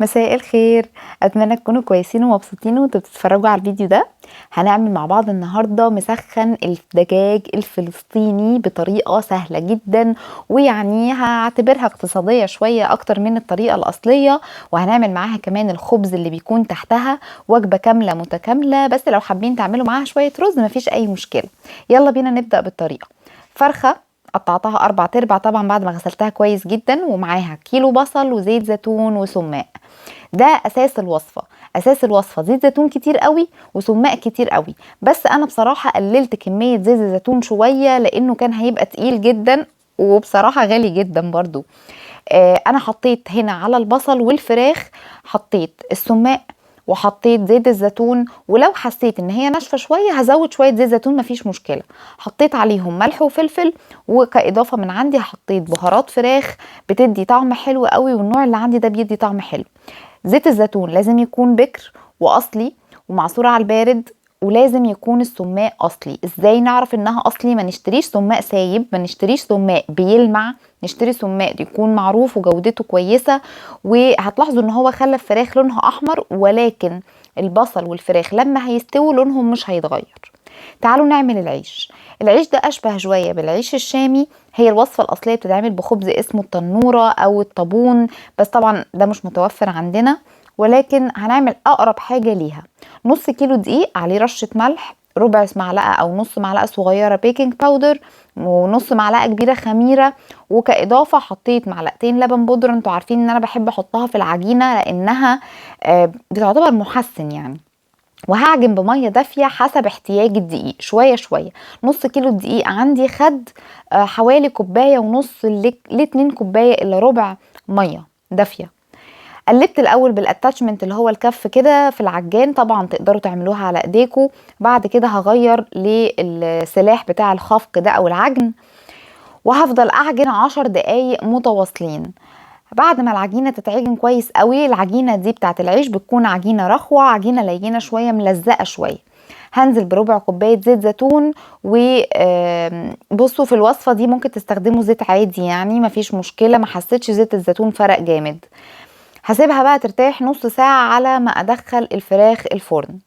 مساء الخير. اتمنى تكونوا كويسين ومبسوطين وانتوا بتتفرجوا على الفيديو ده. هنعمل مع بعض النهارده مسخن الدجاج الفلسطيني بطريقه سهله جدا، ويعني هعتبرها اقتصاديه شويه اكتر من الطريقه الاصليه. وهنعمل معاها كمان الخبز اللي بيكون تحتها، وجبه كامله متكامله. بس لو حابين تعملوا معاها شويه رز مفيش اي مشكله. يلا بينا نبدا بالطريقه. فرخه قطعتها 4/4 طبعا بعد ما غسلتها كويس جدا، ومعاها كيلو بصل وزيت زيتون وسماق. ده اساس الوصفه. اساس الوصفه زيت زيتون كتير قوي وسماق كتير قوي، بس انا بصراحه قللت كميه زيت الزيتون شويه لانه كان هيبقى تقيل جدا وبصراحه غالي جدا برضو. انا حطيت هنا على البصل والفراخ، حطيت السماق وحطيت زيت الزيتون، ولو حسيت ان هي ناشفه شويه هزود شويه زيت زيتون مفيش مشكله. حطيت عليهم ملح وفلفل، وكاضافه من عندي حطيت بهارات فراخ بتدي طعم حلو قوي، والنوع اللي عندي ده بيدي طعم حلو. زيت الزيتون لازم يكون بكر واصلي ومعصور على البارد، ولازم يكون السماق اصلي. ازاي نعرف انها اصلي؟ ما نشتريش سماق سايب، ما نشتريش سماق بيلمع، نشتري سماق يكون معروف وجودته كويسه. وهتلاحظوا ان هو خلى الفراخ لونها احمر، ولكن البصل والفراخ لما هيستووا لونهم مش هيتغير. تعالوا نعمل العيش. العيش ده اشبه شويه بالعيش الشامي. هي الوصفه الاصليه بتتعمل بخبز اسمه التنوره او الطابون، بس طبعا ده مش متوفر عندنا، ولكن هنعمل اقرب حاجه ليها. نص كيلو دقيق، عليه رشه ملح، ربع معلقه او نص معلقه صغيره بيكنج باودر، ونص معلقه كبيره خميره. وكاضافه حطيت معلقتين لبن بودره. انتوا عارفين ان انا بحب احطها في العجينه لانها بتعتبر محسن يعني. وهعجن بميه دافيه حسب احتياج الدقيق شويه شويه. نص كيلو الدقيق عندي خد حوالي كوبايه ونص ل2 كوبايه الا ربع ميه دافيه. قلبت الاول بالاتاتشمنت اللي هو الكف كده في العجان، طبعا تقدروا تعملوها على ايديكم. بعد كده هغير للسلاح بتاع الخفق ده او العجن، وهفضل اعجن 10 دقايق متواصلين. بعد ما العجينه تتعجن كويس قوي، العجينه دي بتاعت العيش بتكون عجينه رخوه، عجينه لينه شويه ملزقه شويه. هنزل بربع كوبايه زيت زيتون. وبصوا في الوصفه دي ممكن تستخدموا زيت عادي يعني مفيش مشكله، ما حسيتش زيت الزيتون فرق جامد. هسيبها بقى ترتاح نص ساعه على ما ادخل الفراخ الفرن.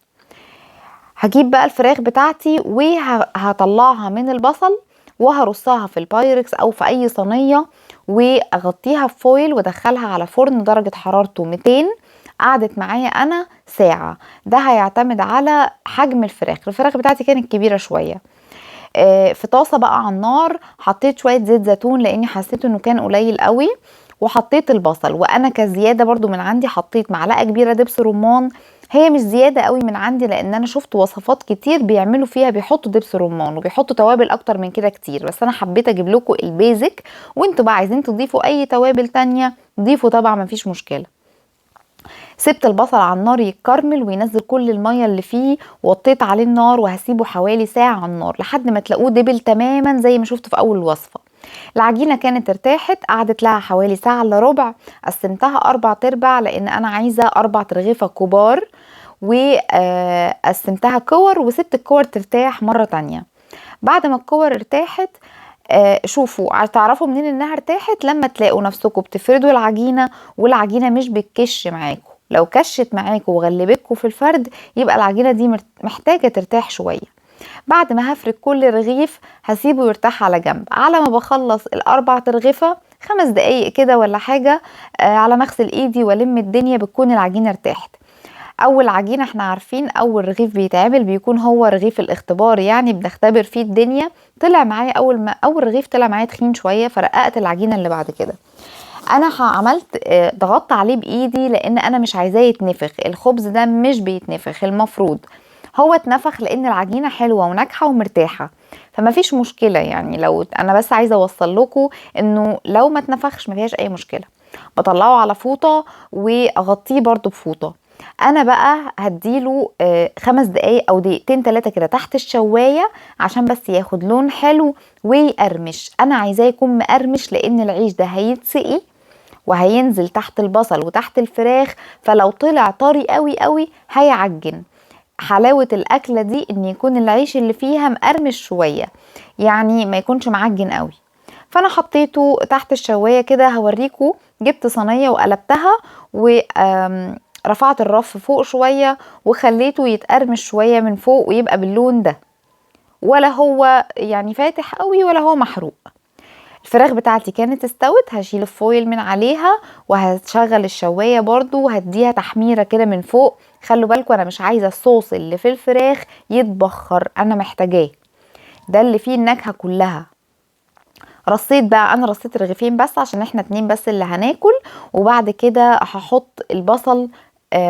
هجيب بقى الفراخ بتاعتي وهطلعها من البصل، وهرصها في البايركس او في اي صينيه، واغطيها بفويل وادخلها على فرن درجه حرارته 200. قعدت معايا انا ساعه. ده هيعتمد على حجم الفراخ. الفراخ بتاعتي كانت كبيره شويه. في طاسه بقى على النار حطيت شويه زيت زيتون لاني حسيت انه كان قليل قوي، وحطيت البصل. وانا كزياده برضو من عندي حطيت معلقه كبيره دبس رمان. هي مش زياده قوي من عندي لان انا شفت وصفات كتير بيعملوا فيها بيحطوا دبس رمان وبيحطوا توابل اكتر من كده كتير، بس انا حبيت اجيب لكم البيزك. وانتوا بقى عايزين تضيفوا اي توابل تانية ضيفوا طبعا مفيش مشكله. سبت البصل على النار يتكرمل وينزل كل المية اللي فيه، وطيت عليه النار وهسيبه حوالي ساعة على النار لحد ما تلاقوه دبل تماما زي ما شفتوا في اول الوصفة. العجينة كانت ارتاحت، قعدت لها حوالي ساعة الا ربع. قسمتها 4/4 لان انا عايزة 4 ترغيفة كبار، وقسمتها كور وسبت الكور ترتاح مرة تانية. بعد ما الكور ارتاحت، شوفوا تعرفوا منين انها ارتاحت؟ لما تلاقوا نفسكم بتفردوا العجينة والعجينة مش بتكش معاكم. لو كشت معاكم وغلبتكم في الفرد يبقى العجينة دي محتاجة ترتاح شوية. بعد ما هفرد كل رغيف هسيبه يرتاح على جنب. على ما بخلص ال4 ترغيفة 5 دقايق كده ولا حاجة، على ما اغسل ايدي والم الدنيا بتكون العجينة ارتاحت. اول عجينه احنا عارفين اول رغيف بيتعمل بيكون هو رغيف الاختبار، يعني بنختبر فيه الدنيا. طلع معايا اول رغيف طلع معايا تخين شويه، فرققت العجينه اللي بعد كده. انا عملت ضغطت عليه بايدي لان انا مش عايزاه يتنفخ. الخبز ده مش بيتنفخ، المفروض هو اتنفخ لان العجينه حلوه وناجحه ومرتاحه، فما فيش مشكله. يعني لو انا بس عايزه اوصل لكم انه لو ما اتنفخش ما فيهاش اي مشكله. بطلعه على فوطه واغطيه برضو بفوطه. انا بقى هديله 5 دقايق او دقيقتين 3 كده تحت الشوايه عشان بس ياخد لون حلو ويقرمش. انا عايزاه يكون مقرمش لان العيش ده هيتسقي وهينزل تحت البصل وتحت الفراخ، فلو طلع طري قوي قوي هيعجن. حلاوة الأكلة دي إن يكون العيش اللي فيها مقرمش شوية، يعني ما يكونش معجن قوي. فانا حطيته تحت الشوايه كده. هوريكم، جبت صينيه وقلبتها ورفعت الرف فوق شويه وخليته يتقرمش شويه من فوق ويبقى باللون ده، ولا هو يعني فاتح قوي ولا هو محروق. الفراخ بتاعتي كانت استوت، هشيل الفويل من عليها وهشغل الشوايه برضو وهديها تحميره كده من فوق. خلوا بالكم انا مش عايزه الصوص اللي في الفراخ يتبخر، انا محتاجاه، ده اللي فيه النكهه كلها. رصيت بقى، انا رصيت رغيفين بس عشان احنا 2 بس اللي هناكل. وبعد كده هحط البصل.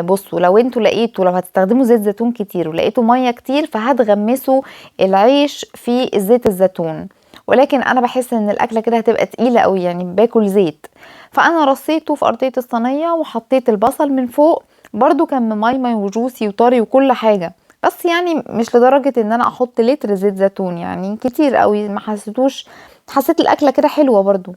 بصوا، لو انتوا لقيتوا، لو هتستخدموا زيت زيتون كتير ولقيتوا ميه كتير فهتغمسوا العيش في زيت الزيتون، ولكن انا بحس ان الاكله كده هتبقى تقيله قوي، يعني باكل زيت. فانا رصيته في ارضيه الصينيه وحطيت البصل من فوق، برضو كان مميمي وجوسي وطري وكل حاجه، بس يعني مش لدرجه ان انا احط لتر زيت زيتون، يعني كتير قوي ما حسيتوش. حسيت الاكله كده حلوه برضو.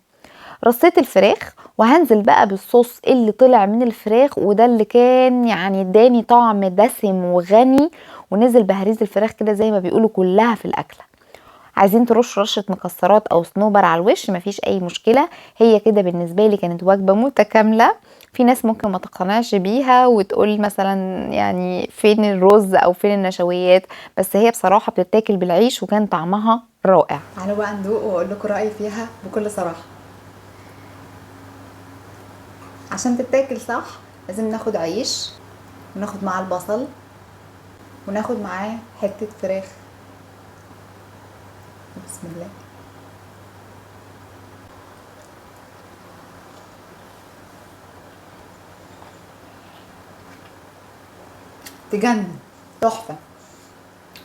رصيت الفراخ وهنزل بقى بالصوص اللي طلع من الفراخ، وده اللي كان يعني اداني طعم دسم وغني، ونزل بهريز الفراخ كده زي ما بيقولوا كلها في الاكله. عايزين ترش رشه مكسرات او صنوبر على الوش مفيش اي مشكله. هي كده بالنسبه لي كانت وجبه متكامله. في ناس ممكن ما تقتنعش بيها وتقول مثلا يعني فين الرز او فين النشويات، بس هي بصراحه بتتاكل بالعيش وكان طعمها رائع. تعالوا بقى ندوق واقول لكم رايي فيها بكل صراحه. عشان تتاكل صح لازم ناخد عيش وناخد معاه البصل وناخد معاه حته فراخ. بسم الله. تجنن، تحفه.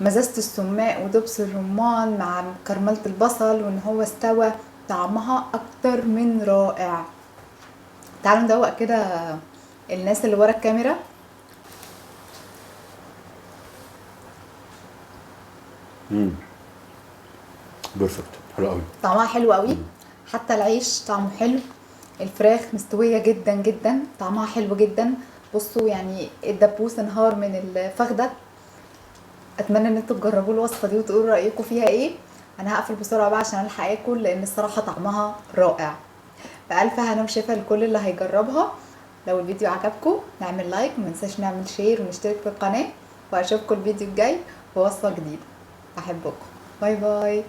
مزازة السماق ودبس الرمان مع كرملة البصل وان هو استوى، طعمها اكتر من رائع. تعالوا ندوق كده الناس اللي ورا الكاميرا. بيرفكت، حلو قوي. طعمها حلو قوي، حتى العيش طعمه حلو، الفراخ مستويه جدا جدا، طعمها حلو جدا. بصوا يعني الدبوس انهار من الفخده. اتمنى ان انتوا تجربوا الوصفه دي وتقولوا رايكم فيها ايه. انا هقفل بسرعه بقى عشان الحق اكل، لان الصراحه طعمها رائع. بألف هنا وشفا لكل اللي هيجربها. لو الفيديو عجبكم نعمل لايك، ومنساش نعمل شير ونشترك في القناه، واشوفكم الفيديو الجاي بوصفه جديده. بحبكم، باي باي.